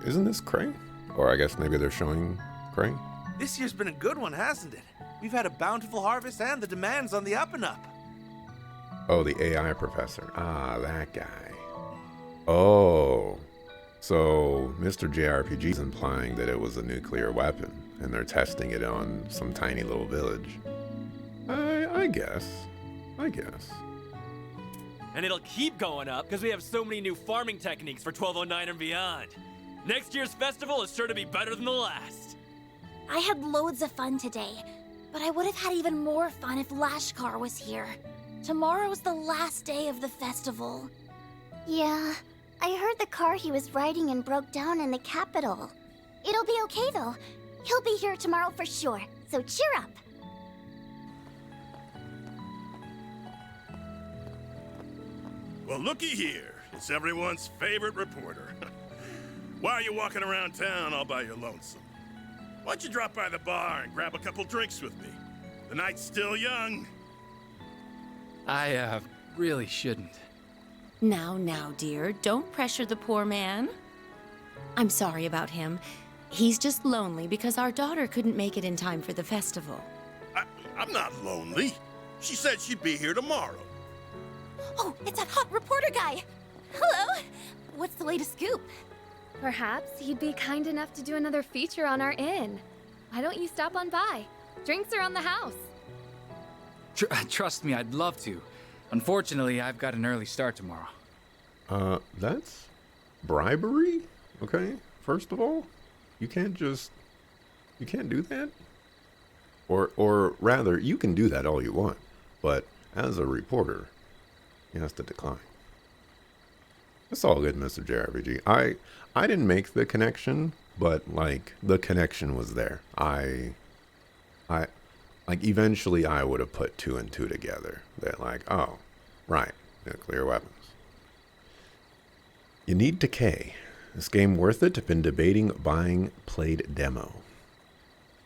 Isn't this Cray? Or I guess maybe they're showing Cray? This year's been a good one, hasn't it? We've had a bountiful harvest and the demand's on the up and up. Oh, the AI professor. Ah, that guy. Oh. So Mr. JRPG is implying that it was a nuclear weapon, and they're testing it on some tiny little village. I guess. And it'll keep going up because we have so many new farming techniques for 1209 and beyond. Next year's festival is sure to be better than the last. I had loads of fun today, but I would have had even more fun if Lashkar was here. Tomorrow's the last day of the festival. Yeah, I heard the car he was riding in broke down in the capital. It'll be okay though. He'll be here tomorrow for sure, so cheer up. Well, looky here. It's everyone's favorite reporter. Why are you walking around town all by your lonesome? Why don't you drop by the bar and grab a couple drinks with me? The night's still young. I, really shouldn't. Now, dear, don't pressure the poor man. I'm sorry about him. He's just lonely because our daughter couldn't make it in time for the festival. I'm not lonely. She said she'd be here tomorrow. Oh, it's that hot reporter guy! Hello! What's the latest scoop? Perhaps he'd be kind enough to do another feature on our inn. Why don't you stop on by? Drinks are on the house. Trust me, I'd love to. Unfortunately, I've got an early start tomorrow. That's bribery? Okay, first of all, you can't do that. Or rather, you can do that all you want, but as a reporter, he has to decline. It's all good, Mr. JRPG. I didn't make the connection, but like the connection was there. Eventually I would have put two and two together. That like, oh, right, nuclear weapons. You need decay. This game worth it? I've been debating buying played demo.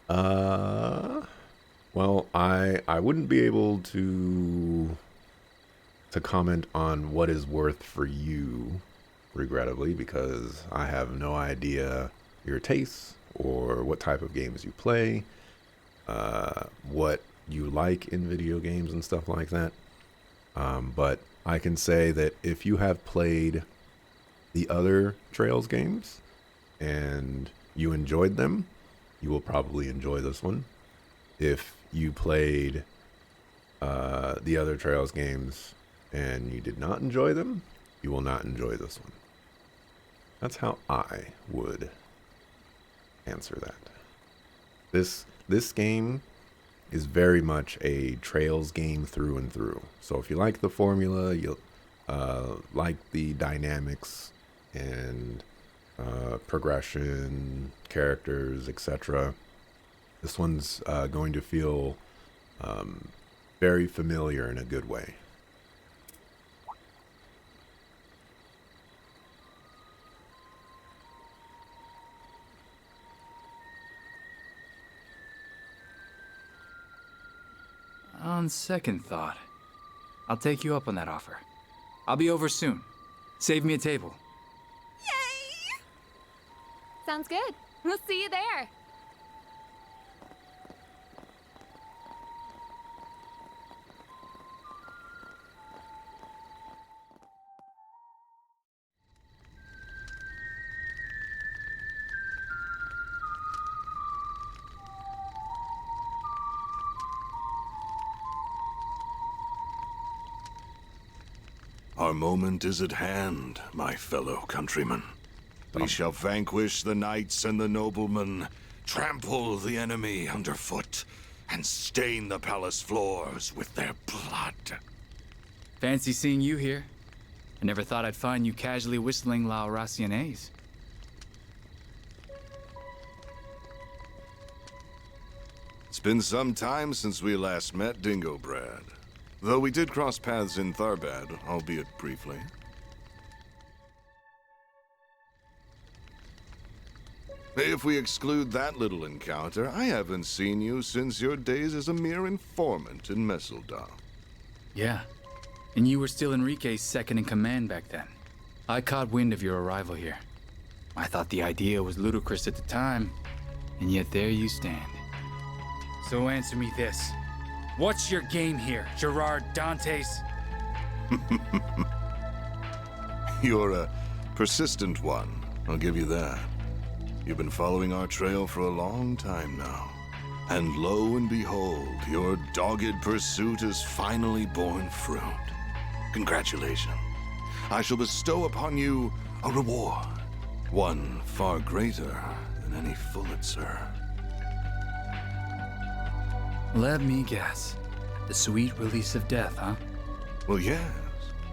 Well, I wouldn't be able to comment on what is worth for you, regrettably, because I have no idea your tastes or what type of games you play, what you like in video games and stuff like that. But I can say that if you have played the other Trails games and you enjoyed them, you will probably enjoy this one. If you played the other Trails games and you did not enjoy them, you will not enjoy this one. That's how I would answer that. This game is very much a Trails game through and through. So if you like the formula, you'll like the dynamics and progression, characters, etc. This one's going to feel very familiar in a good way. On second thought, I'll take you up on that offer. I'll be over soon. Save me a table. Yay! Sounds good. We'll see you there. Our moment is at hand, my fellow countrymen. We shall vanquish the knights and the noblemen, trample the enemy underfoot, and stain the palace floors with their blood. Fancy seeing you here. I never thought I'd find you casually whistling La Raciones. It's been some time since we last met, Dingo Brad. Though we did cross paths in Tharbad, albeit briefly. If we exclude that little encounter, I haven't seen you since your days as a mere informant in Messeldal. Yeah, and you were still Enrique's second in command back then. I caught wind of your arrival here. I thought the idea was ludicrous at the time, and yet there you stand. So answer me this. What's your game here, Gerard Dantes? You're a persistent one, I'll give you that. You've been following our trail for a long time now. And lo and behold, your dogged pursuit has finally borne fruit. Congratulations. I shall bestow upon you a reward. One far greater than any Pulitzer. Let me guess. The sweet release of death, huh? Well, yes.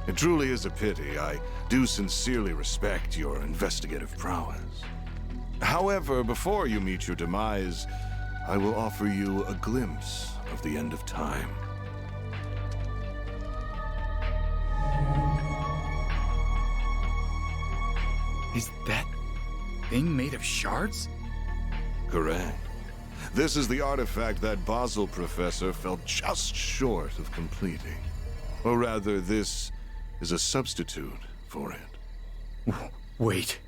It truly is a pity. I do sincerely respect your investigative prowess. However, before you meet your demise, I will offer you a glimpse of the end of time. Is that thing made of shards? Correct. This is the artifact that Basel professor fell just short of completing. Or rather, this is a substitute for it. Wait.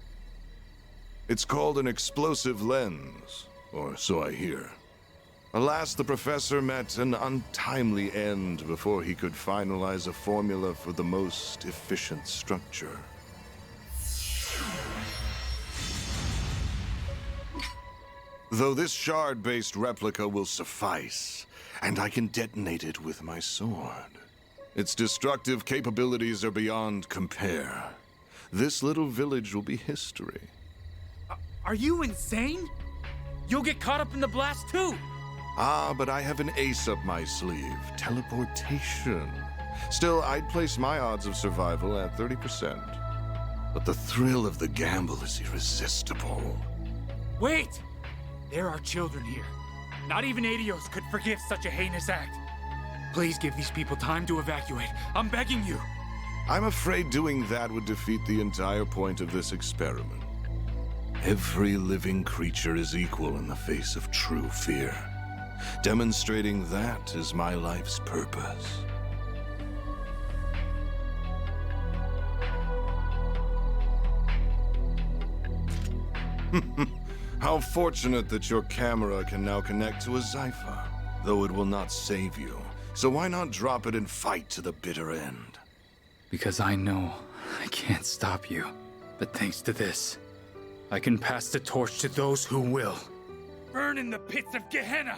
It's called an explosive lens, or so I hear. Alas, the professor met an untimely end before he could finalize a formula for the most efficient structure. Though this shard-based replica will suffice, and I can detonate it with my sword. Its destructive capabilities are beyond compare. This little village will be history. Are you insane? You'll get caught up in the blast too! Ah, but I have an ace up my sleeve. Teleportation. Still, I'd place my odds of survival at 30%. But the thrill of the gamble is irresistible. Wait! There are children here. Not even Adios could forgive such a heinous act. Please give these people time to evacuate. I'm begging you. I'm afraid doing that would defeat the entire point of this experiment. Every living creature is equal in the face of true fear. Demonstrating that is my life's purpose. How fortunate that your camera can now connect to a Zypher, though it will not save you. So why not drop it and fight to the bitter end? Because I know I can't stop you. But thanks to this, I can pass the torch to those who will. Burn in the pits of Gehenna!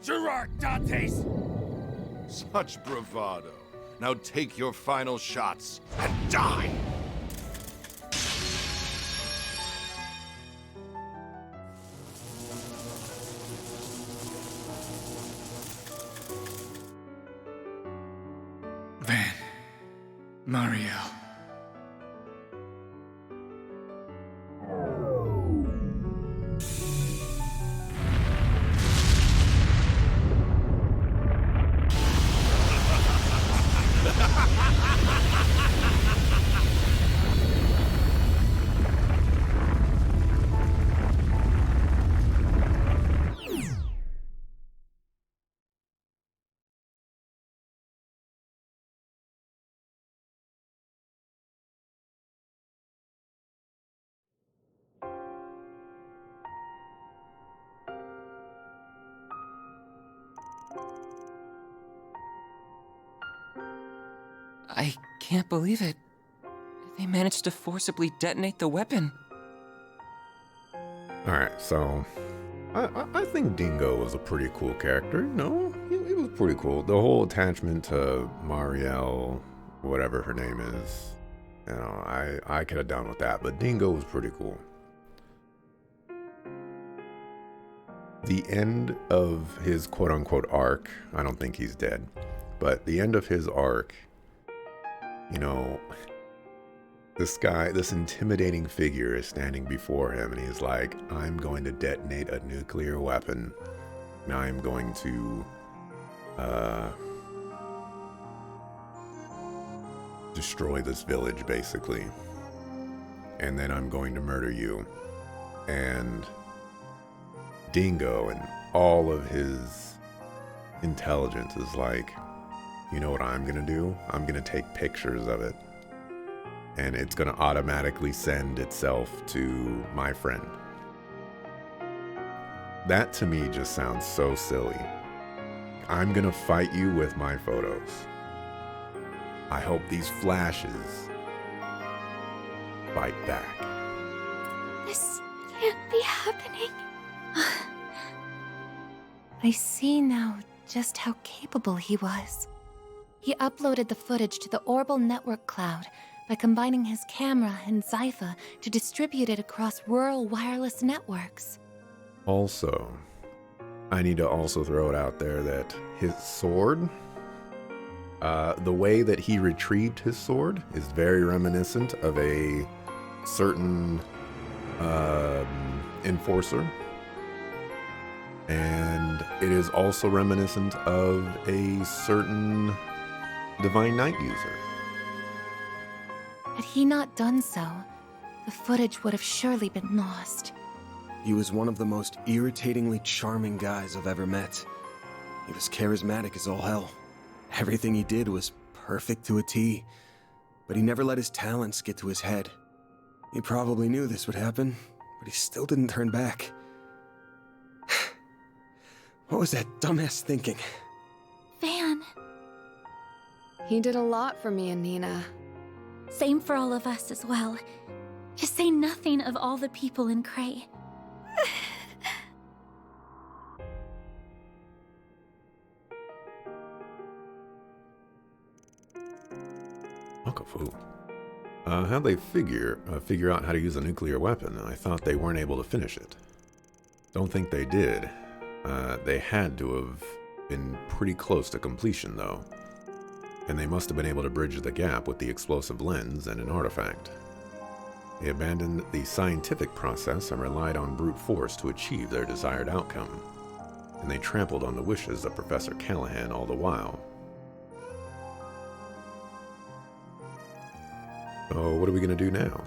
Gerard Dantes! Such bravado. Now take your final shots and die! Van. Mariel. I can't believe it. They managed to forcibly detonate the weapon. Alright, so I think Dingo was a pretty cool character, you know? He was pretty cool. The whole attachment to Marielle, whatever her name is, you know, I could have done with that, but Dingo was pretty cool. The end of his quote-unquote arc, I don't think he's dead, but the end of his arc, you know, this guy, this intimidating figure is standing before him and he's like, I'm going to detonate a nuclear weapon and I'm going to destroy this village basically, and then I'm going to murder you. And Dingo and all of his intelligence is like, you know what I'm gonna do? I'm gonna take pictures of it and it's going to automatically send itself to my friend. That to me just sounds so silly. I'm going to fight you with my photos. I hope these flashes fight back. This can't be happening. I see now just how capable he was. He uploaded the footage to the Orbital Network cloud by combining his camera and Zypha to distribute it across rural wireless networks. Also, I need to also throw it out there that his sword, the way that he retrieved his sword is very reminiscent of a certain enforcer. And it is also reminiscent of a certain Divine Knight user. Had he not done so, the footage would have surely been lost. He was one of the most irritatingly charming guys I've ever met. He was charismatic as all hell. Everything he did was perfect to a T, but he never let his talents get to his head. He probably knew this would happen, but he still didn't turn back. What was that dumbass thinking? Van. He did a lot for me and Nina. Same for all of us as well. To say nothing of all the people in Cray. Okafu. How'd they figure out how to use a nuclear weapon? I thought they weren't able to finish it. Don't think they did. They had to have been pretty close to completion, though. And they must have been able to bridge the gap with the explosive lens and an artifact. They abandoned the scientific process and relied on brute force to achieve their desired outcome. And they trampled on the wishes of Professor Callahan all the while. So what are we going to do now?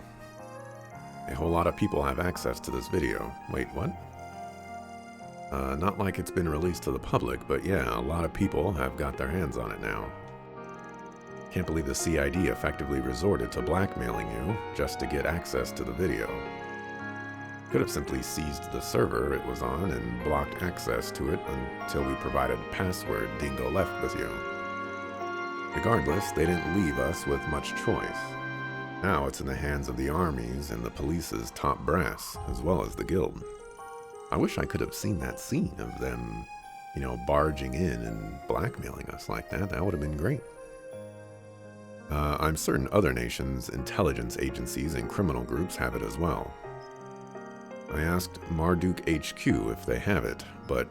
A whole lot of people have access to this video. Wait, what? Not like it's been released to the public, but yeah, a lot of people have got their hands on it now. Can't believe the CID effectively resorted to blackmailing you just to get access to the video. Could have simply seized the server it was on and blocked access to it until we provided a password Dingo left with you. Regardless, they didn't leave us with much choice. Now it's in the hands of the armies and the police's top brass, as well as the guild. I wish I could have seen that scene of them, barging in and blackmailing us like that. That would have been great. I'm certain other nations' intelligence agencies and criminal groups have it as well. I asked Marduk HQ if they have it, but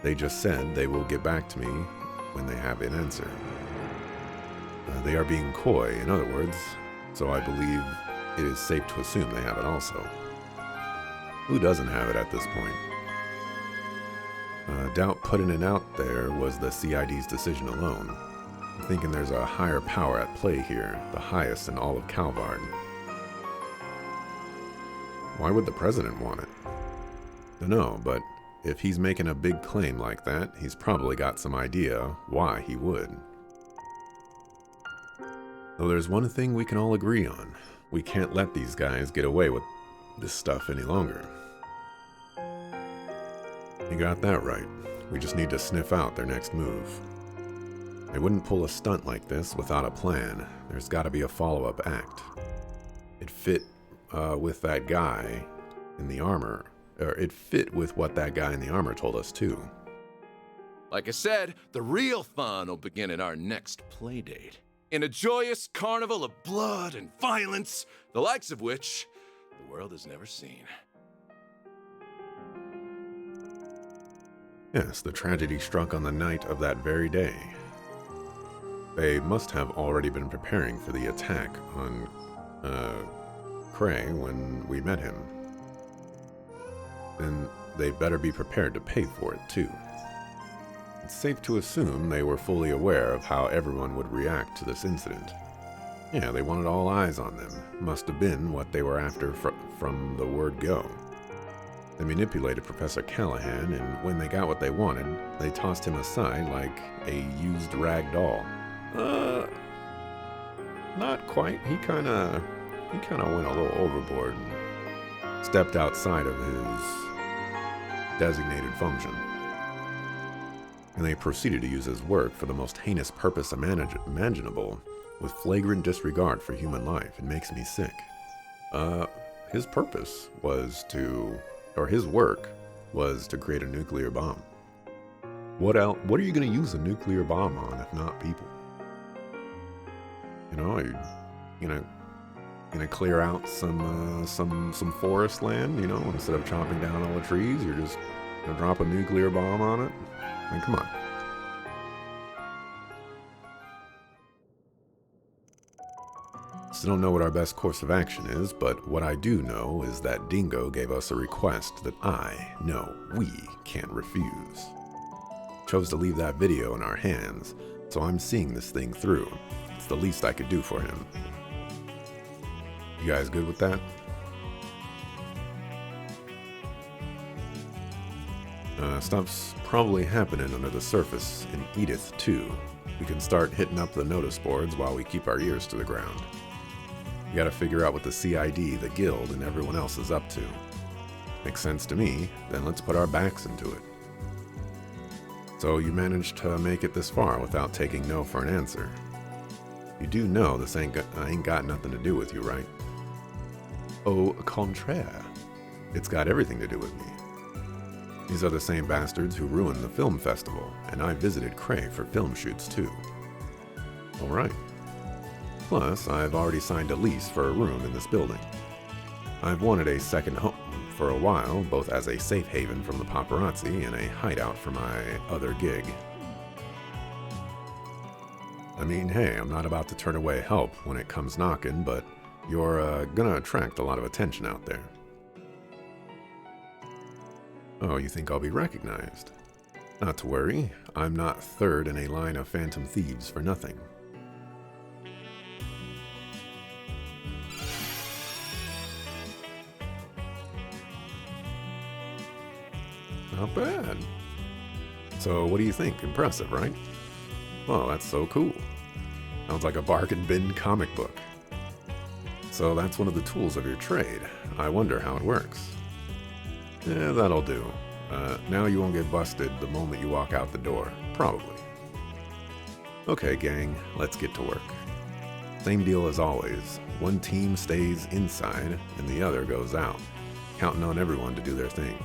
they just said they will get back to me when they have an answer. They are being coy, in other words, so I believe it is safe to assume they have it also. Who doesn't have it at this point? Doubt putting it out there was the CID's decision alone. I'm thinking there's a higher power at play here, the highest in all of Calvard. Why would the president want it? Dunno, but if he's making a big claim like that, he's probably got some idea why he would. Though there's one thing we can all agree on. We can't let these guys get away with this stuff any longer. You got that right. We just need to sniff out their next move. They wouldn't pull a stunt like this without a plan. There's got to be a follow-up act. It fit with that guy in the armor. Or it fit with what that guy in the armor told us too. Like I said, the real fun will begin at our next playdate. In a joyous carnival of blood and violence, the likes of which the world has never seen. Yes, the tragedy struck on the night of that very day. They must have already been preparing for the attack on Cray when we met him. Then they better be prepared to pay for it too. It's safe to assume they were fully aware of how everyone would react to this incident. Yeah, they wanted all eyes on them. Must have been what they were after from the word go. They manipulated Professor Callahan, and when they got what they wanted, they tossed him aside like a used rag doll. Not quite. He kinda he kind of went a little overboard and stepped outside of his designated function. And they proceeded to use his work for the most heinous purpose imaginable, with flagrant disregard for human life. It makes me sick. His purpose was to, or his work was to create a nuclear bomb. What else? What are you going to use a nuclear bomb on if not people? You know, are you gonna clear out some forest land? You know, instead of chopping down all the trees, you're just gonna drop a nuclear bomb on it? I mean, come on. Still don't know what our best course of action is, but what I do know is that Dingo gave us a request that I know we can't refuse. Chose to leave that video in our hands, so I'm seeing this thing through. It's the least I could do for him. You guys good with that? Stuff's probably happening under the surface in Edith, too. We can start hitting up the notice boards while we keep our ears to the ground. We gotta figure out what the CID, the Guild, and everyone else is up to. Makes sense to me, then let's put our backs into it. So you managed to make it this far without taking no for an answer. You do know this ain't got nothing to do with you, right? Au contraire. It's got everything to do with me. These are the same bastards who ruined the film festival, and I visited Cray for film shoots too. Alright. Plus, I've already signed a lease for a room in this building. I've wanted a second home for a while, both as a safe haven from the paparazzi and a hideout for my other gig. I mean, hey, I'm not about to turn away help when it comes knocking, but you're gonna attract a lot of attention out there. Oh, you think I'll be recognized? Not to worry, I'm not third in a line of phantom thieves for nothing. Not bad. So what do you think? Impressive, right? Well, that's so cool. Sounds like a bargain bin comic book. So that's one of the tools of your trade. I wonder how it works. Yeah, that'll do. Now you won't get busted the moment you walk out the door. Probably. Okay, gang, let's get to work. Same deal as always. One team stays inside and the other goes out, counting on everyone to do their thing.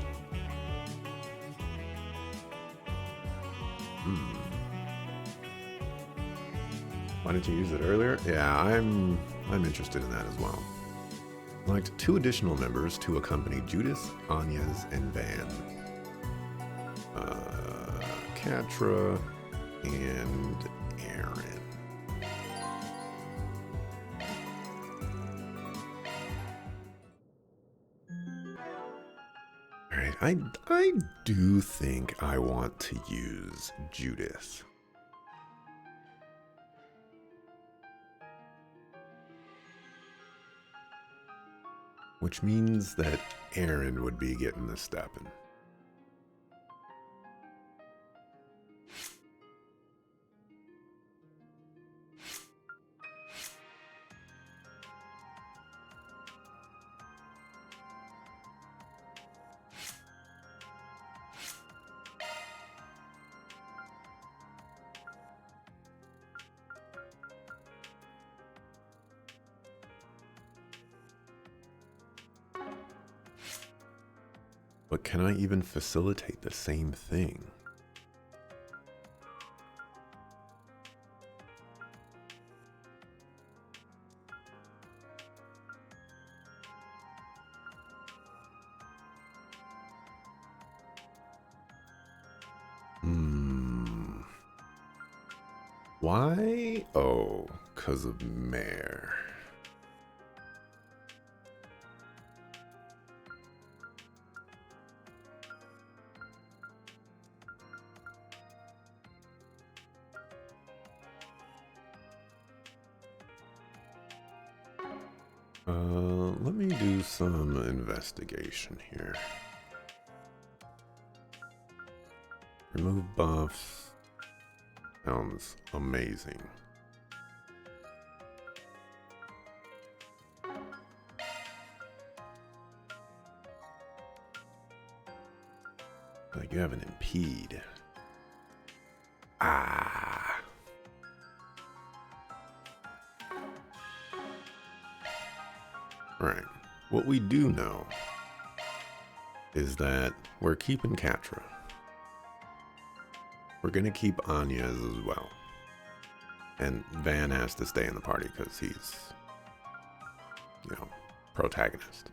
Why didn't you use it earlier? Yeah, I'm interested in that as well. I'd like 2 additional members to accompany Judith, Anya's, and Van. Katra and Aaron. Alright, I do think I want to use Judith. Which means that Aaron would be getting the stepping. But can I even facilitate the same thing? Why? Oh, 'cause of Mare. Let me do some investigation here. Remove buffs. Sounds amazing. Like you have an impede. Ah. Right. What we do know is that we're keeping Katra. We're gonna keep Anya's as well. And Van has to stay in the party because he's, you know, protagonist.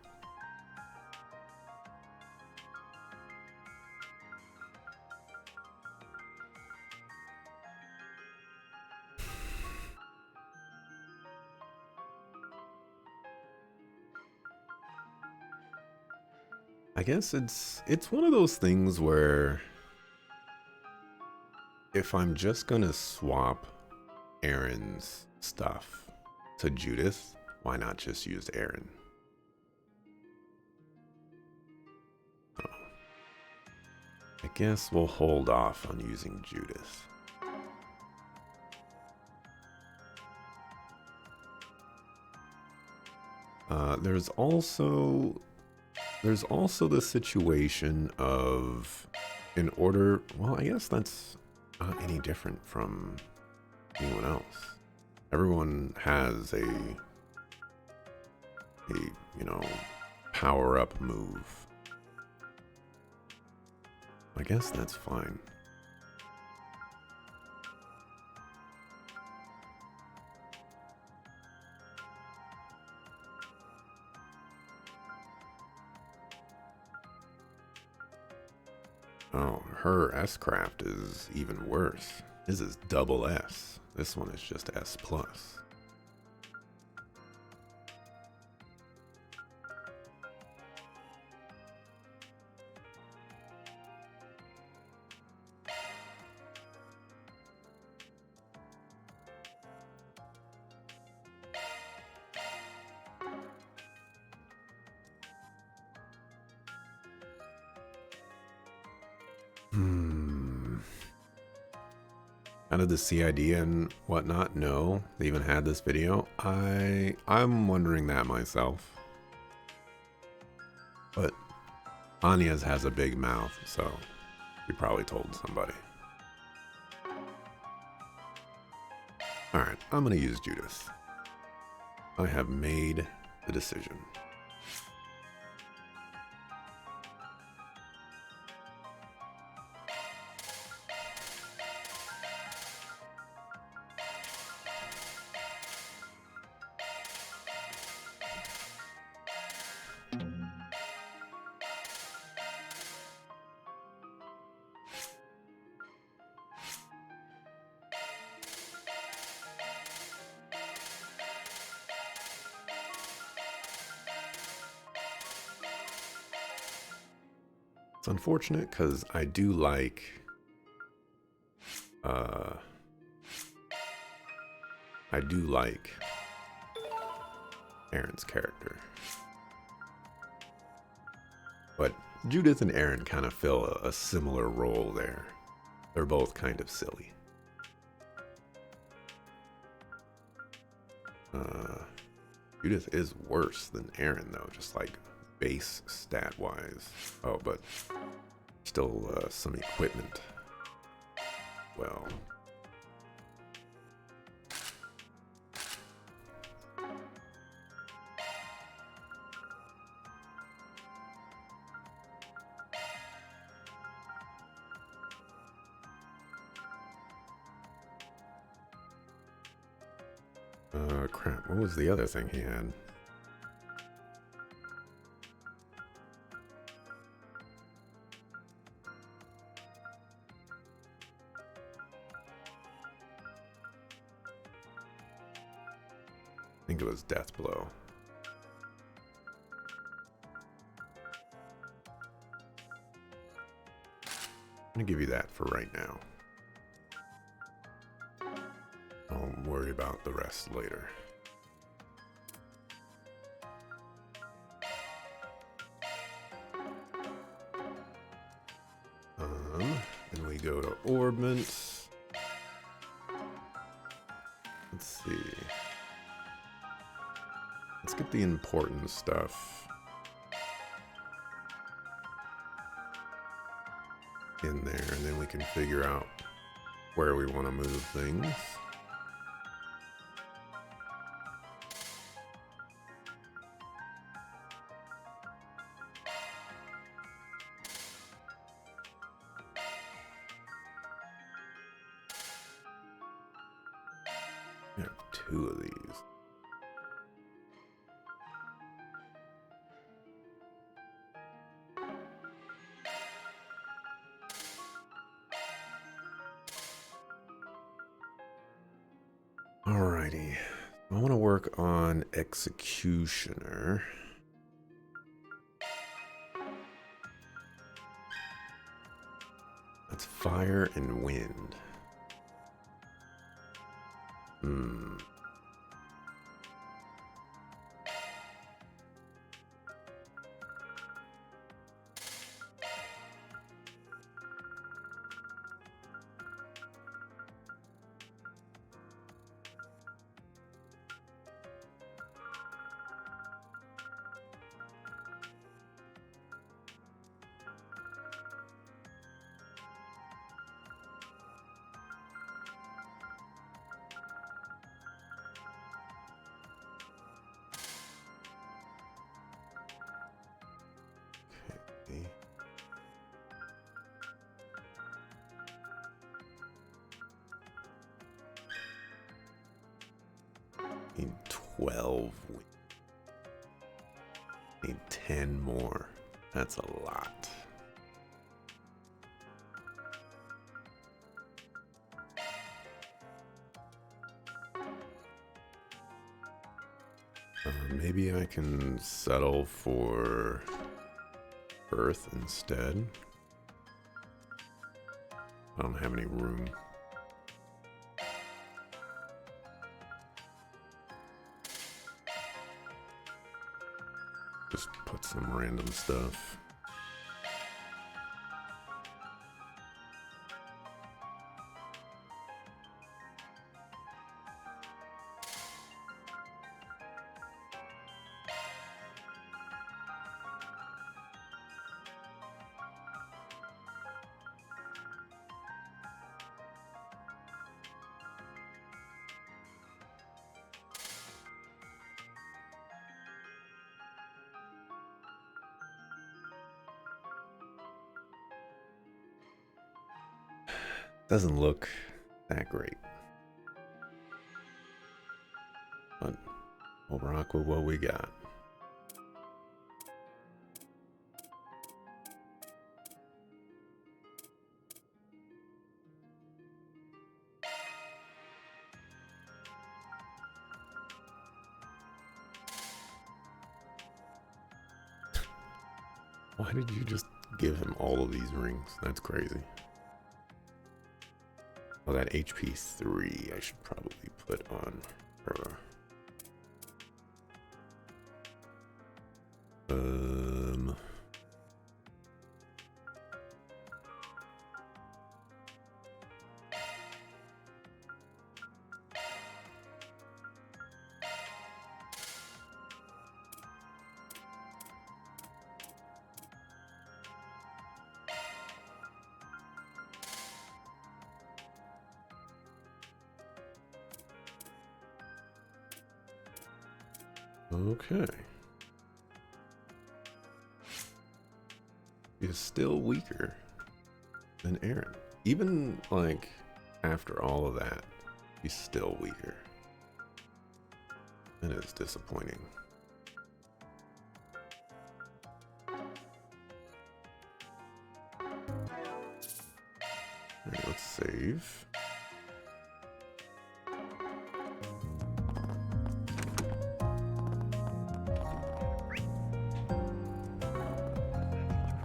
I guess it's one of those things where if I'm just gonna swap Aaron's stuff to Judith, why not just use Aaron? Oh. I guess we'll hold off on using Judith. There's also the situation of in order, well, I guess that's not any different from anyone else. Everyone has a you know, power up move. I guess that's fine. Oh, her S-Craft is even worse. This is double S. This one is just S+. Out of the CID and whatnot, no, they even had this video. I'm wondering that myself. But Anya's has a big mouth, so she probably told somebody. Alright, I'm gonna use Judith. I have made the decision. It's unfortunate because I do like Aaron's character. But Judith and Aaron kind of fill a similar role there. They're both kind of silly. Judith is worse than Aaron though, just like base stat wise. Oh, but still some equipment. Well, crap, what was the other thing he had? I think it was Death Blow. I'm gonna give you that for right now. I'll worry about the rest later. Then we go to orbment. Let's see. Let's get the important stuff. in there, and then we can figure out where we want to move things. We have 2 of these. Alrighty. I want to work on Executioner. That's fire and wind. Okay. Need 12. Need 10 more. That's a lot. Maybe I can settle for Earth instead. I don't have any room. Just put some random stuff. Doesn't look that great. But we'll rock with what we got. Why did you just give him all of these rings? That's crazy. Oh, that HP 3 I should probably put on her. Okay. He's still weaker than Aaron. Even, like, after all of that, he's still weaker. That is disappointing. Alright, let's save.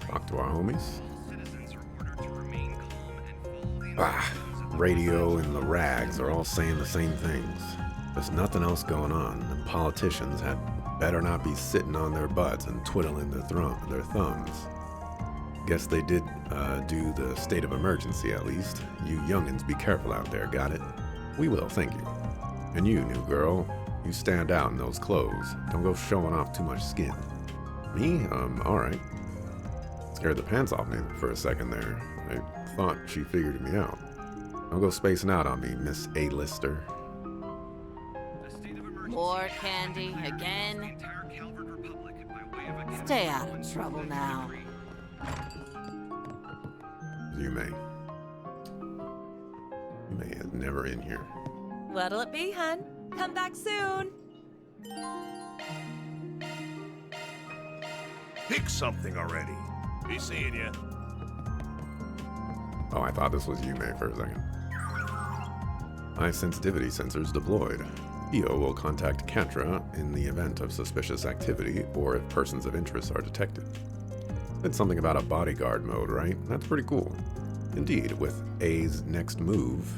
Talk to our homies. Radio and the rags are all saying the same things. There's nothing else going on, and politicians had better not be sitting on their butts and twiddling their thumbs. Guess they did do the state of emergency at least. You youngins be careful out there, got it? We will, thank you. And you, new girl, you stand out in those clothes. Don't go showing off too much skin. Me? Alright. Scared the pants off me for a second there. thought she figured me out. Don't go spacing out on me, Miss A-lister. More candy again? Stay out of trouble now. Yume. Yume is never in here. What'll it be, hun? Come back soon. Pick something already. Be seeing ya. Oh, I thought this was Yume for a second. High sensitivity sensors deployed. EO will contact Kantra in the event of suspicious activity or if persons of interest are detected. It's something about a bodyguard mode, right? That's pretty cool. Indeed, with A's next move,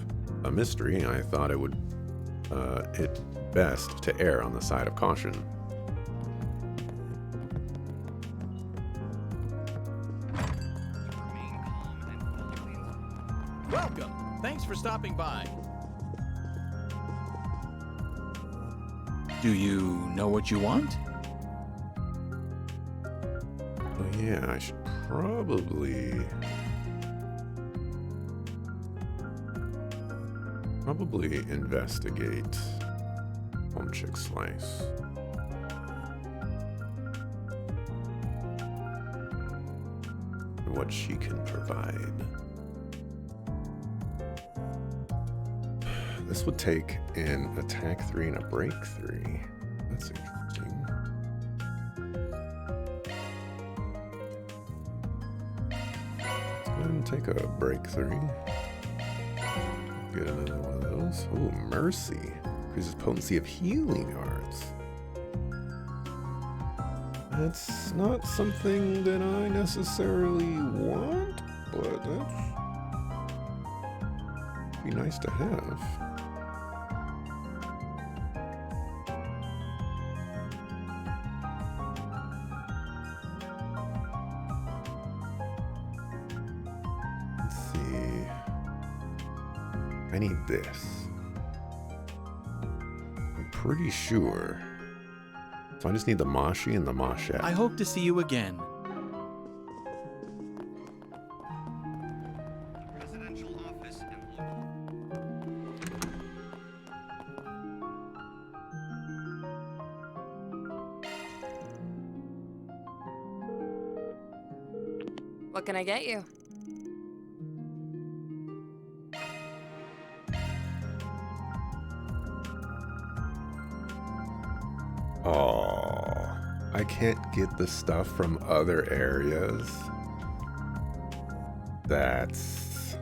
a mystery, I thought it best to err on the side of caution. Welcome. Thanks for stopping by. Do you know what you want? Oh yeah, I should probably investigate Home Chick Slice. What she can provide. This would take an attack 3 and a break 3. That's interesting. Let's go ahead and take a break 3. Get another one of those. Oh, Mercy. Increases potency of healing arts. That's not something that I necessarily want, but that's be nice to have. Let's see. I need this. I'm pretty sure. So I just need the Mashi and the Mashette. I hope to see you again. What can I get you? Oh, I can't get the stuff from other areas. That's...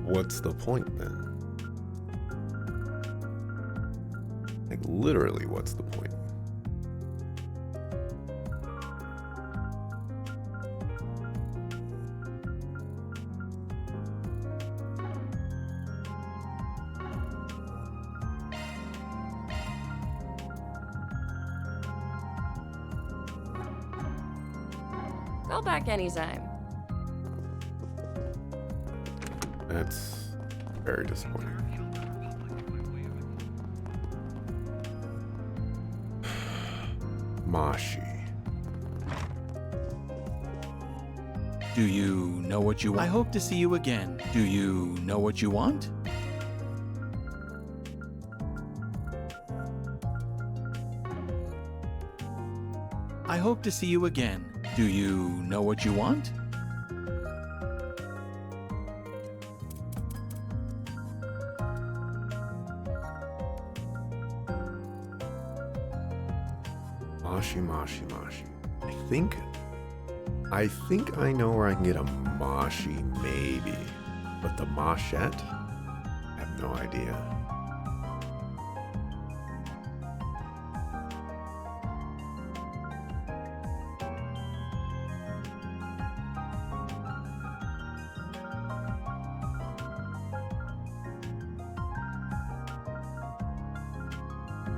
What's the point then? Like, literally, what's the point? Go back anytime. That's very disappointing. Mashi. Do you know what you want? I hope to see you again. Do you know what you want? I hope to see you again. Do you know what you want? Mashi. I think I know where I can get a Mashi, maybe. But the Mashette? I have no idea.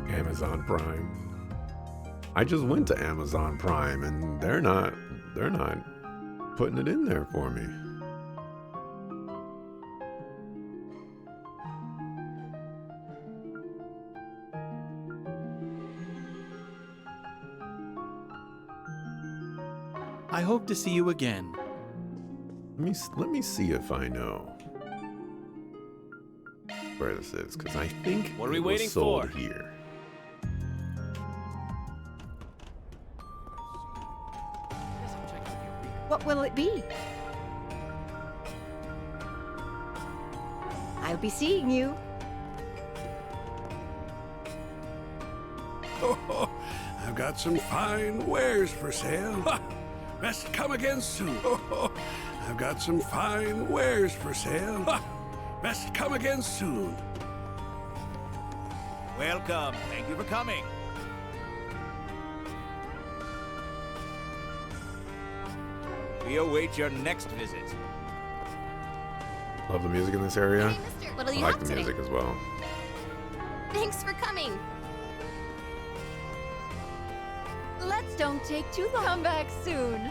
Amazon Prime. I just went to Amazon Prime and they're not putting it in there for me. I hope to see you again. Let me see if I know where this is, because I think What are we it was waiting sold for? here. What will it be? I'll be seeing you. I've got some fine wares for sale. Best come again soon. I've got some fine wares for sale. Best come again soon. Welcome. Thank you for coming. We await your next visit. Love the music in this area. Hey, mister, what'll I you like have the today? music as well. Thanks for coming. Let's don't take too long. Come back soon.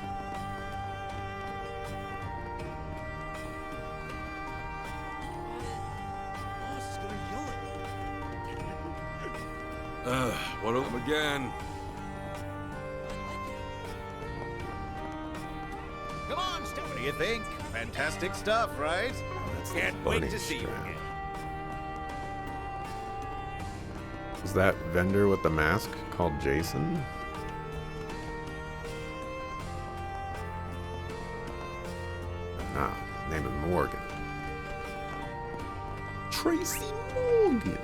What of them again? Come on, Steph. What do you think? Fantastic stuff, right? Can't wait bunny to see you strap. again. Is that vendor with the mask called Jason? Ah, name is Morgan. Tracy Morgan.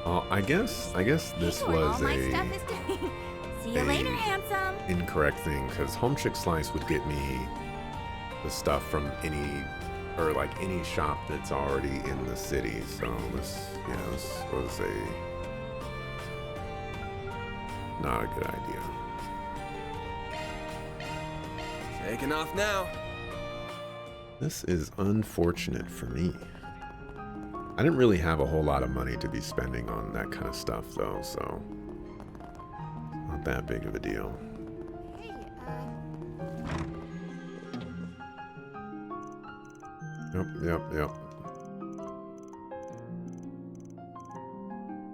Well, I guess this Where all was my a stuff is See you later, handsome. incorrect thing, because Home Chick Slice would get me the stuff from any shop that's already in the city. So this was not a good idea. Taking off now. This is unfortunate for me. I didn't really have a whole lot of money to be spending on that kind of stuff though, so not that big of a deal. Yep.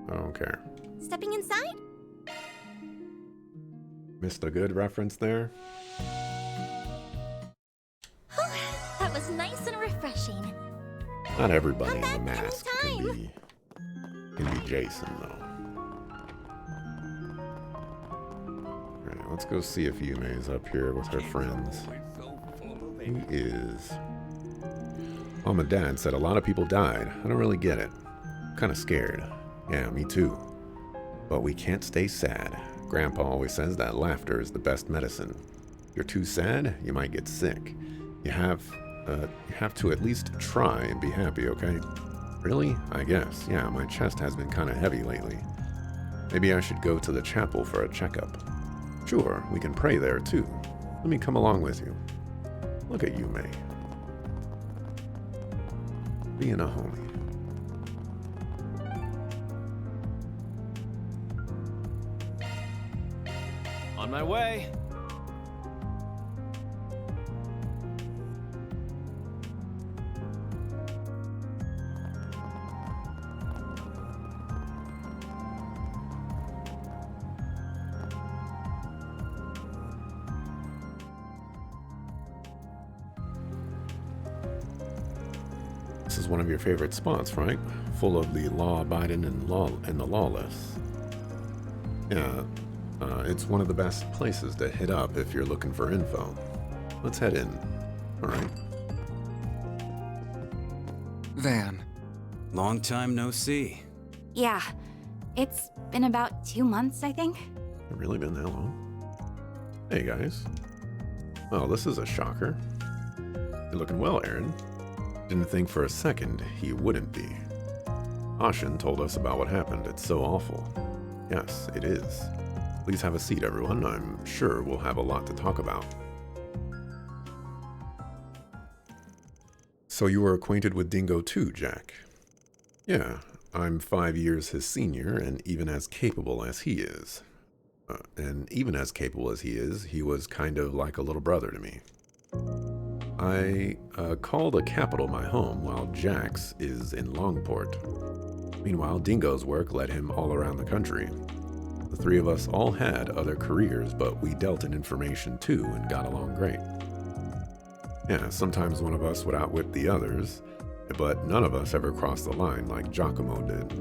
I don't care. Stepping inside? Missed a good reference there. That was nice and refreshing. Not everybody in the mask can be Jason though. Alright, let's go see if Yume is up here with her friends. Who is? Mom and Dad said a lot of people died. I don't really get it. I'm kind of scared. Yeah, me too. But we can't stay sad. Grandpa always says that laughter is the best medicine. If you're too sad, you might get sick. You have to at least try and be happy, okay? Really? I guess. Yeah, my chest has been kind of heavy lately. Maybe I should go to the chapel for a checkup. Sure, we can pray there too. Let me come along with you. Look at you, May. Being a homie. On my way. This is one of your favorite spots, right? Full of the law-abiding and the lawless. Yeah, it's one of the best places to hit up if you're looking for info. Let's head in. All right. Van. Long time no see. Yeah, it's been about 2 months, I think. It really been that long? Hey guys. Well, this is a shocker. You're looking well, Aaron. Didn't think for a second he wouldn't be. Ashin told us about what happened. It's so awful. Yes, it is. Please have a seat, everyone. I'm sure we'll have a lot to talk about. So you were acquainted with Dingo too, Jack? Yeah, I'm 5 years his senior and even as capable as he is. He was kind of like a little brother to me. I call the capital my home while Jax is in Longport. Meanwhile, Dingo's work led him all around the country. The three of us all had other careers, but we dealt in information too and got along great. Yeah, sometimes one of us would outwit the others, but none of us ever crossed the line like Giacomo did.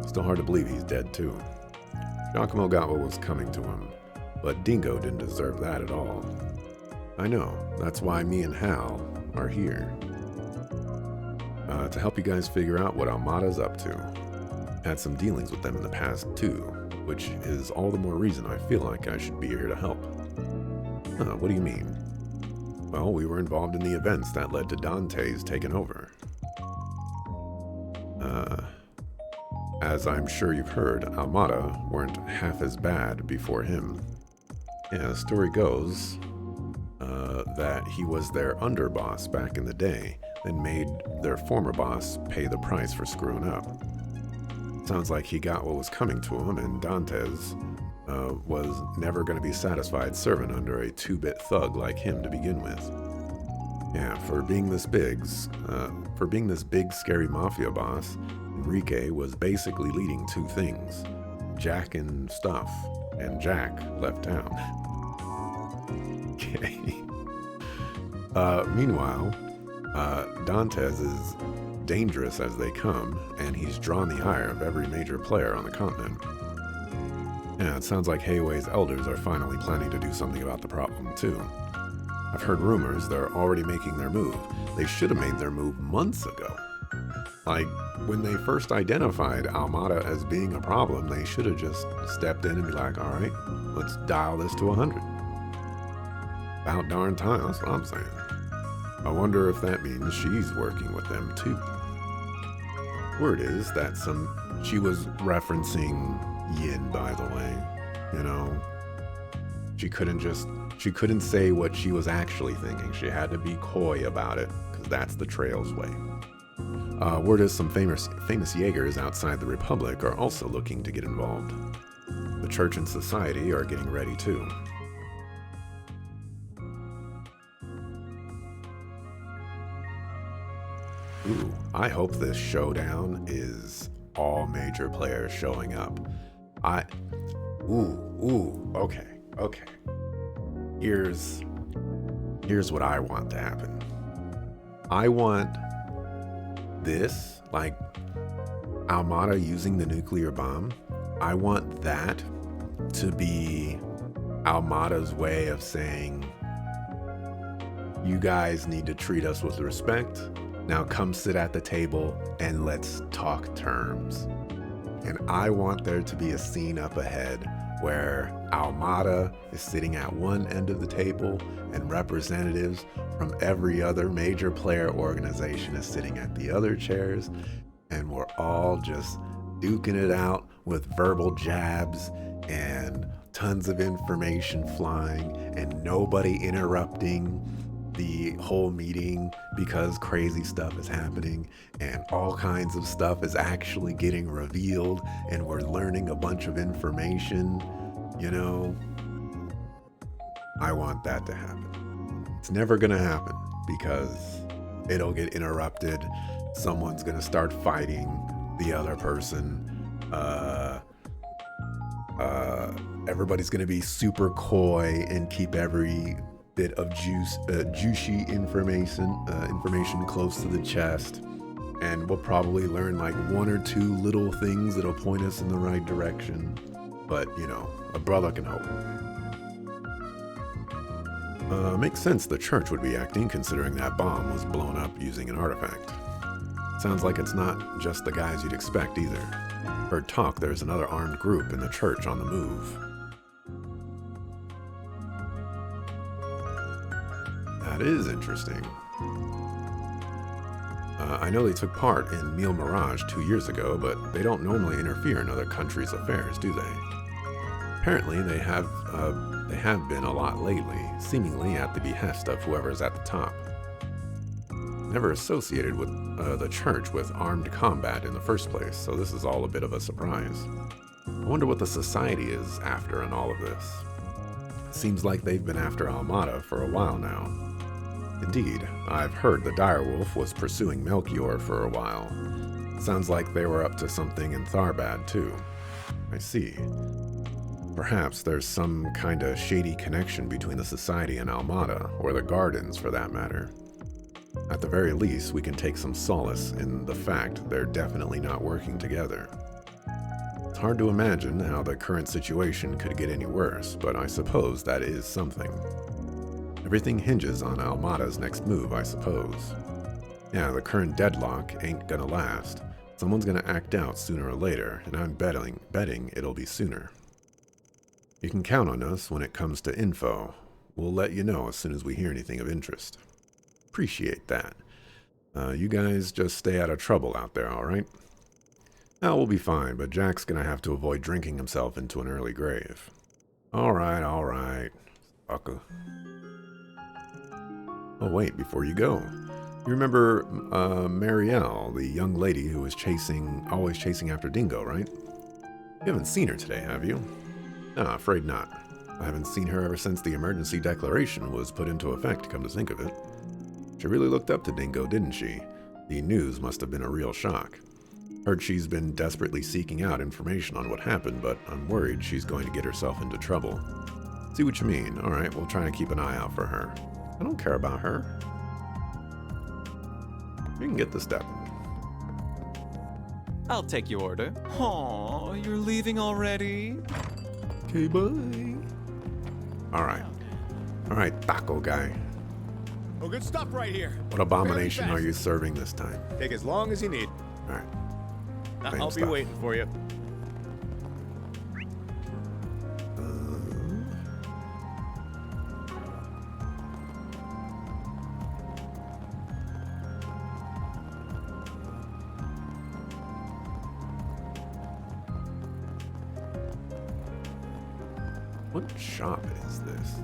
Still hard to believe he's dead too. Giacomo got what was coming to him, but Dingo didn't deserve that at all. I know, that's why me and Hal are here. To help you guys figure out what Almada's up to. Had some dealings with them in the past too, which is all the more reason I feel like I should be here to help. What do you mean? Well, we were involved in the events that led to Dante's taking over. As I'm sure you've heard, Almada weren't half as bad before him. Yeah, the story goes that he was their underboss back in the day, then made their former boss pay the price for screwing up. Sounds like he got what was coming to him, and Dantes was never going to be satisfied serving under a 2-bit thug like him to begin with. Yeah, for being this big, scary mafia boss, Enrique was basically leading two things: Jack and stuff, and Jack left town. Okay. Meanwhile, Dantes is dangerous as they come, and he's drawn the ire of every major player on the continent. Yeah, it sounds like Hayway's elders are finally planning to do something about the problem, too. I've heard rumors they're already making their move. They should have made their move months ago. Like, when they first identified Almada as being a problem, they should have just stepped in and be like, all right, let's dial this to 100. About darn time, that's what I'm saying. I wonder if that means she's working with them too. Word is that she was referencing Yin, by the way. You know, she couldn't say what she was actually thinking. She had to be coy about it, because that's the Trail's way. Word is some famous Jaegers outside the Republic are also looking to get involved. The church and society are getting ready too. Ooh, I hope this showdown is all major players showing up. Okay. Here's what I want to happen. I want this, like Almada using the nuclear bomb. I want that to be Almada's way of saying, you guys need to treat us with respect. Now come sit at the table and let's talk terms. And I want there to be a scene up ahead where Almada is sitting at one end of the table and representatives from every other major player organization is sitting at the other chairs, and we're all just duking it out with verbal jabs and tons of information flying and nobody interrupting the whole meeting because crazy stuff is happening and all kinds of stuff is actually getting revealed and we're learning a bunch of information, you know. I want that to happen. It's never gonna happen because it'll get interrupted. Someone's gonna start fighting the other person. Everybody's gonna be super coy and keep every bit of juicy information close to the chest, and we'll probably learn like one or two little things that'll point us in the right direction. But you know, a brother can hope. Makes sense the church would be acting, considering that bomb was blown up using an artifact. Sounds like it's not just the guys you'd expect either. Heard talk there's another armed group in the church on the move. That is interesting. I know they took part in Mille Mirage 2 years ago, but they don't normally interfere in other countries' affairs, do they? Apparently, they have been a lot lately, seemingly at the behest of whoever's at the top. Never associated with the church with armed combat in the first place, so this is all a bit of a surprise. I wonder what the society is after in all of this. Seems like they've been after Almada for a while now. Indeed, I've heard the direwolf was pursuing Melchior for a while. Sounds like they were up to something in Tharbad, too. I see. Perhaps there's some kinda shady connection between the Society and Almada, or the Gardens for that matter. At the very least, we can take some solace in the fact they're definitely not working together. It's hard to imagine how the current situation could get any worse, but I suppose that is something. Everything hinges on Almada's next move, I suppose. Yeah, the current deadlock ain't gonna last. Someone's gonna act out sooner or later, and I'm betting it'll be sooner. You can count on us when it comes to info. We'll let you know as soon as we hear anything of interest. Appreciate that. You guys just stay out of trouble out there, alright? Now we'll be fine, but Jack's gonna have to avoid drinking himself into an early grave. Alright. Sucker. Oh wait, before you go. You remember Marielle, the young lady who was always chasing after Dingo, right? You haven't seen her today, have you? No, afraid not. I haven't seen her ever since the emergency declaration was put into effect, come to think of it. She really looked up to Dingo, didn't she? The news must have been a real shock. Heard she's been desperately seeking out information on what happened, but I'm worried she's going to get herself into trouble. See what you mean. Alright, we'll try to keep an eye out for her. I don't care about her. You can get the step. I'll take your order. Aw, you're leaving already? Okay, bye. Alright, taco guy. Oh, good stuff right here. What abomination are you serving this time? Take as long as you need. Alright. I'll be waiting for you. What shop is this?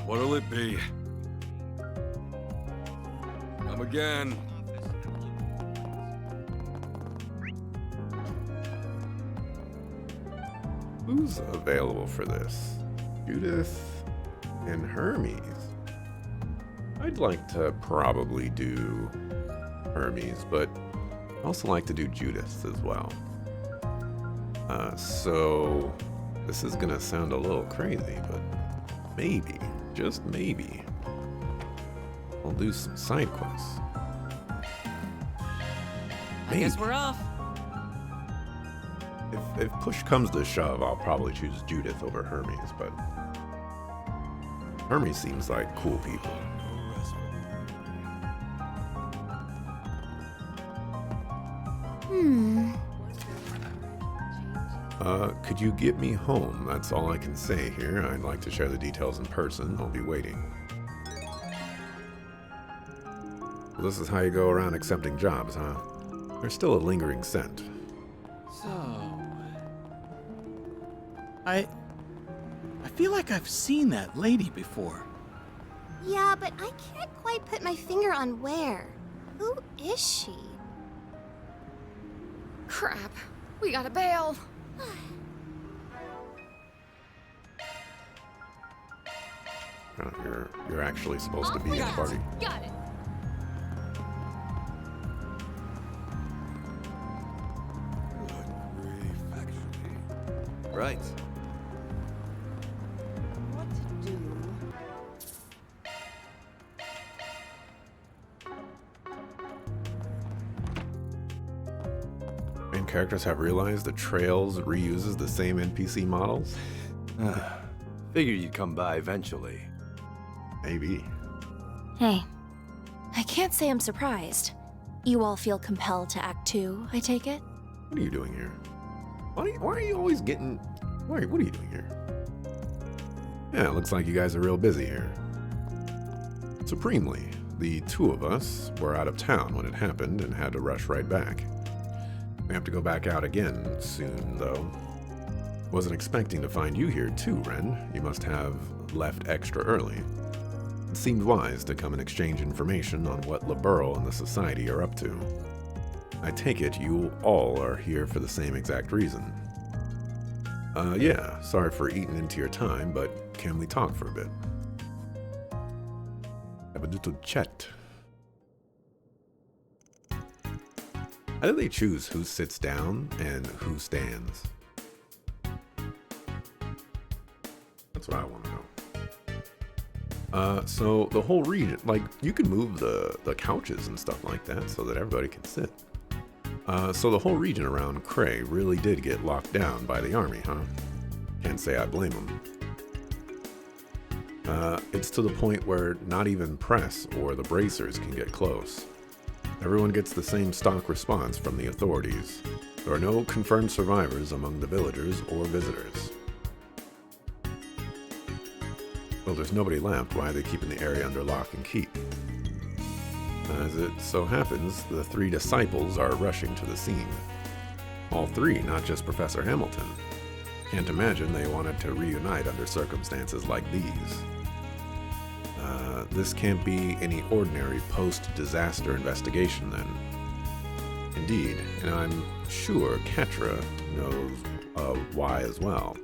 What'll it be? Come again. Who's available for this? Judith and Hermes. I'd like to probably do Hermes, but I also like to do Judith as well. So this is gonna sound a little crazy, but maybe, just maybe, I'll do some side quests. I guess we're off. If push comes to shove, I'll probably choose Judith over Hermes, but Hermes seems like cool people. Could you get me home? That's all I can say here. I'd like to share the details in person. I'll be waiting. Well, this is how you go around accepting jobs, huh? There's still a lingering scent. So... I feel like I've seen that lady before. Yeah, but I can't quite put my finger on where. Who is she? Crap. We gotta bail. You're actually supposed to be in the party. Got it. Right. What to do? Main characters have realized that Trails reuses the same NPC models? Figure you'd come by eventually. Maybe. Hey, I can't say I'm surprised. You all feel compelled to act too, I take it? What are you doing here? Why are you always getting... what are you doing here? Yeah, it looks like you guys are real busy here. Supremely, the two of us were out of town when it happened and had to rush right back. We have to go back out again soon, though. Wasn't expecting to find you here too, Ren. You must have left extra early. It seemed wise to come and exchange information on what Liberl and the Society are up to. I take it you all are here for the same exact reason. Yeah, sorry for eating into your time, but can we talk for a bit? Have a little chat. How do they choose who sits down and who stands? That's what I want to know. So the whole region, like, you can move the couches and stuff like that so that everybody can sit. So the whole region around Cray really did get locked down by the army, huh? Can't say I blame them. It's to the point where not even press or the bracers can get close. Everyone gets the same stock response from the authorities. There are no confirmed survivors among the villagers or visitors. Well, there's nobody left. Why are they keeping the area under lock and key? As it so happens, the 3 disciples are rushing to the scene. All 3, not just Professor Hamilton. Can't imagine they wanted to reunite under circumstances like these. This can't be any ordinary post-disaster investigation then. Indeed, and I'm sure Ketra knows why as well.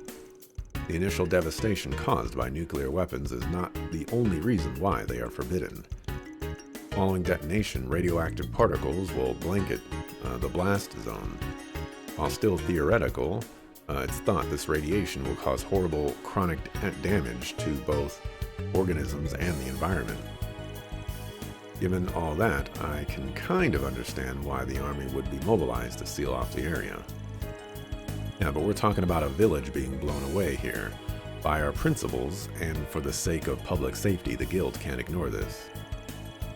The initial devastation caused by nuclear weapons is not the only reason why they are forbidden. Following detonation, radioactive particles will blanket the blast zone. While still theoretical, it's thought this radiation will cause horrible chronic damage to both organisms and the environment. Given all that, I can kind of understand why the army would be mobilized to seal off the area. Yeah, but we're talking about a village being blown away here. By our principles, and for the sake of public safety, the guild can't ignore this.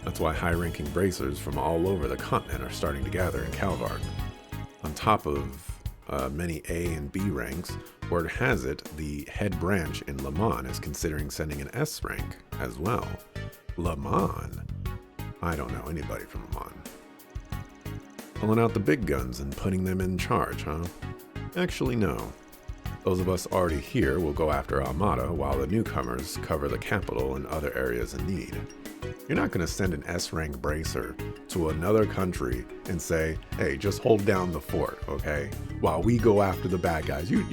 That's why high-ranking bracers from all over the continent are starting to gather in Calvard. On top of many A and B ranks, word has it the head branch in Le Mans is considering sending an S rank as well. Le Mans? I don't know anybody from Le Mans. Pulling out the big guns and putting them in charge, huh? Actually, no. Those of us already here will go after Almada while the newcomers cover the capital and other areas in need. You're not going to send an S-rank bracer to another country and say, hey, just hold down the fort, okay? While we go after the bad guys. You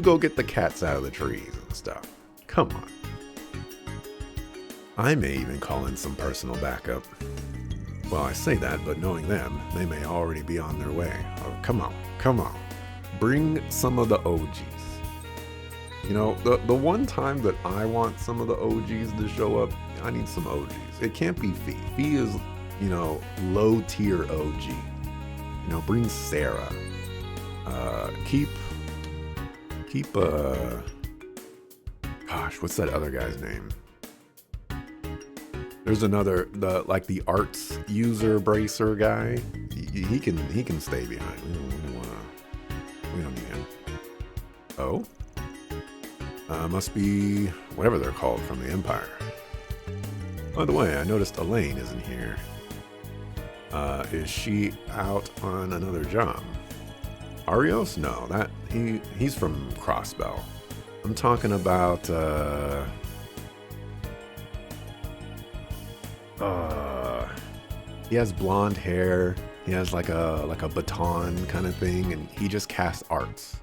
go get the cats out of the trees and stuff. Come on. I may even call in some personal backup. Well, I say that, but knowing them, they may already be on their way. Oh, come on. Bring some of the OGs. You know, the one time that I want some of the OGs to show up, I need some OGs. It can't be Fee. Fee is, low tier OG. Bring Sarah. Keep gosh, what's that other guy's name? There's another, the arts user bracer guy. He can stay behind. We don't need him. Oh? Must be whatever they're called from the Empire. By the way, I noticed Elaine isn't here. Is she out on another job? Arios? No, he's from Crossbell. I'm talking about he has blonde hair. He has like a baton kind of thing, and he just casts arts.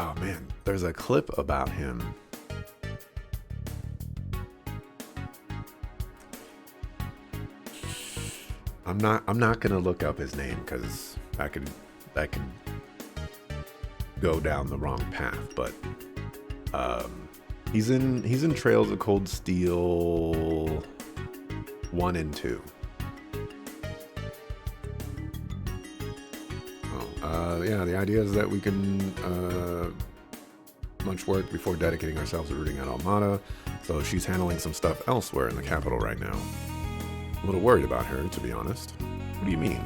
Oh man, there's a clip about him. I'm not gonna look up his name because that could go down the wrong path. But he's in Trails of Cold Steel 1 and 2. Yeah, the idea is that we can much work before dedicating ourselves to rooting out Almada, so she's handling some stuff elsewhere in the capital right now. I'm a little worried about her, to be honest. What do you mean?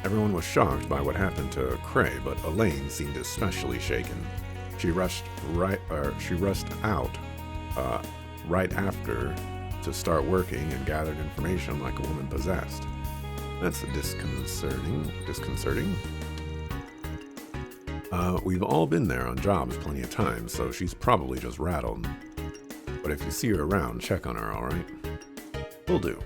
Everyone was shocked by what happened to Cray, but Elaine seemed especially shaken. She rushed out right after to start working and gathered information like a woman possessed. That's disconcerting. We've all been there on jobs plenty of times, so she's probably just rattled. But if you see her around, check on her, alright? Will do.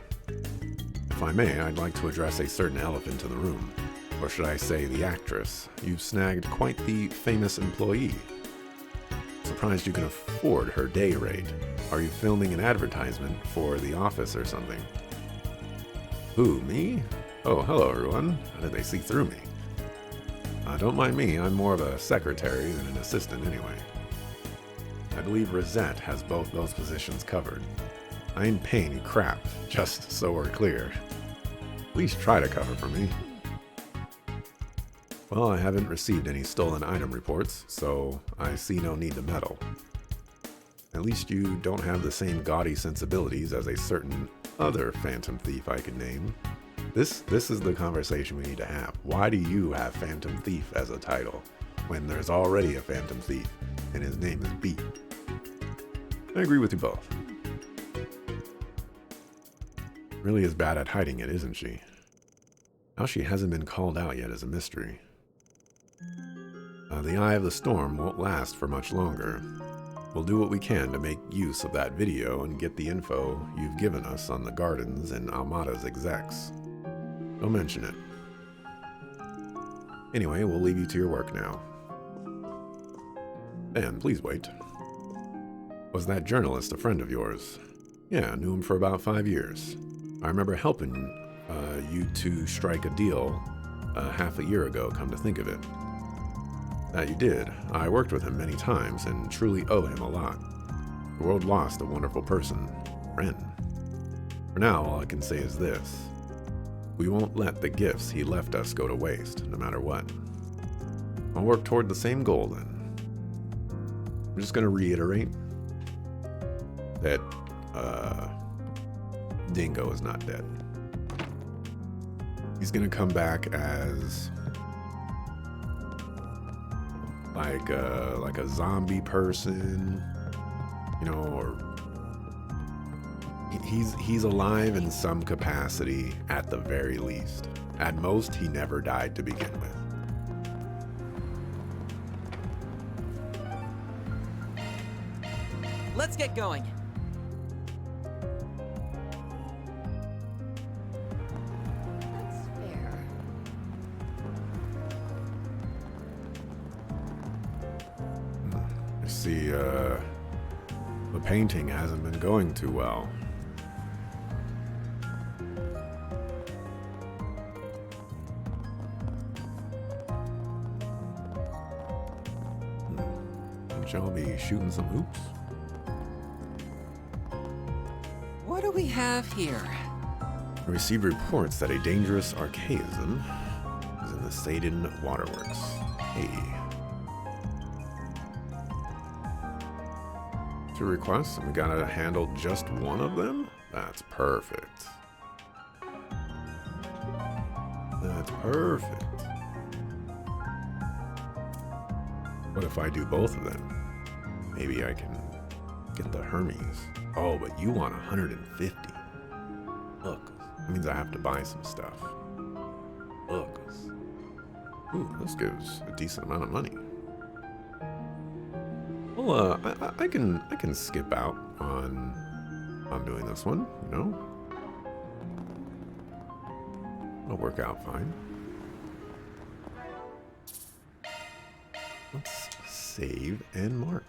If I may, I'd like to address a certain elephant in the room. Or should I say the actress. You've snagged quite the famous employee. Surprised you can afford her day rate. Are you filming an advertisement for The Office or something? Who, me? Oh, hello everyone. How did they see through me? Don't mind me, I'm more of a secretary than an assistant anyway. I believe Rosette has both those positions covered. I ain't paying you crap, just so we're clear. Please try to cover for me. Well, I haven't received any stolen item reports, so I see no need to meddle. At least you don't have the same gaudy sensibilities as a certain other phantom thief I can name. This is the conversation we need to have. Why do you have Phantom Thief as a title, when there's already a Phantom Thief, and his name is B? I agree with you both. Really is bad at hiding it, isn't she? How she hasn't been called out yet is a mystery. The eye of the storm won't last for much longer. We'll do what we can to make use of that video and get the info you've given us on the gardens and Almada's execs. Don't mention it. Anyway, we'll leave you to your work now. Dan, please wait. Was that journalist a friend of yours? Yeah, knew him for about 5 years. I remember helping you two strike a deal half a year ago, come to think of it. That you did. I worked with him many times and truly owe him a lot. The world lost a wonderful person, Ren. For now, all I can say is this. We won't let the gifts he left us go to waste, no matter what. I'll work toward the same goal then. I'm just going to reiterate that Dingo is not dead. He's going to come back as like a zombie person, you know, or he's alive in some capacity at the very least. At most, he never died to begin with. Let's get going. That's fair. I see, the painting hasn't been going too well. Shall be shooting some hoops? What do we have here? I received reports that a dangerous archaism is in the Satan Waterworks. Hey. Two requests, and we gotta handle just one of them? That's perfect. That's perfect. What if I do both of them? Maybe I can get the Hermes. Oh, but you want 150. Look, that means I have to buy some stuff. Look. Ooh, this gives a decent amount of money. Well, I can skip out on doing this one, you know? It'll work out fine. Let's save and mark.